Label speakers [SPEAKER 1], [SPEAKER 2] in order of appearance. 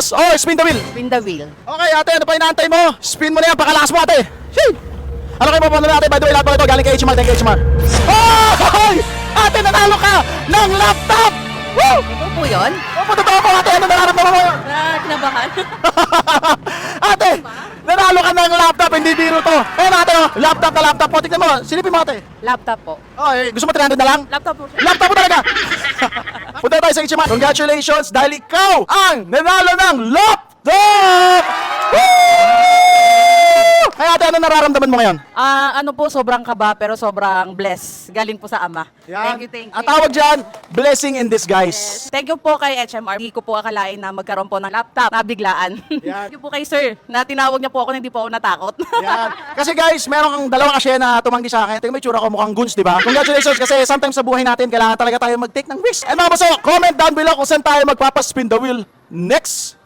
[SPEAKER 1] toss or spin the wheel?
[SPEAKER 2] Spin the wheel.
[SPEAKER 1] Okay, ate, ano pa inaantay mo? Spin mo na yan, pakalakas mo, ate. Shee! Ano kayo papunta natin? By the way, lahat pa ito galing kay HMR. Thank you, HMR. Oh! Ate, nanalo ka ng laptop! Woo!
[SPEAKER 2] Ito po yun?
[SPEAKER 1] Opo, totoo po, ate. Ano nararamdaman mo yun?
[SPEAKER 2] Kinabahan.
[SPEAKER 1] Ate, nanalo ka ng laptop, hindi biro to. Ayun, ate, oh, laptop na laptop po. Tignan mo, silipin mo, ate.
[SPEAKER 2] Laptop po.
[SPEAKER 1] Oh, gusto mo 300 na lang?
[SPEAKER 2] Laptop po.
[SPEAKER 1] Laptop mo talaga! Punta tayo sa HMR. Congratulations dahil ikaw ang nanalo ng laptop! Woo! Kaya ate, ano nararamdaman mo ngayon?
[SPEAKER 2] Ano po, sobrang kaba pero sobrang bless. Galing po sa ama. Thank you, thank you.
[SPEAKER 1] Ang tawag dyan, blessing in disguise.
[SPEAKER 2] Thank you po kay HMR. Hindi ko po akalain na magkaroon po ng laptop na biglaan.
[SPEAKER 1] Yan.
[SPEAKER 2] Thank you po kay sir na tinawag niya po ako na hindi po ako natakot.
[SPEAKER 1] Yan. Kasi guys, meron kang dalawang kasya na tumanggi sa akin. Tingnan mo yung tsura ko, mukhang goons, di ba? Congratulations kasi sometimes sa buhay natin, kailangan talaga tayo mag-take ng risk. And mga baso, comment down below kung saan tayo magpapaspin the wheel next.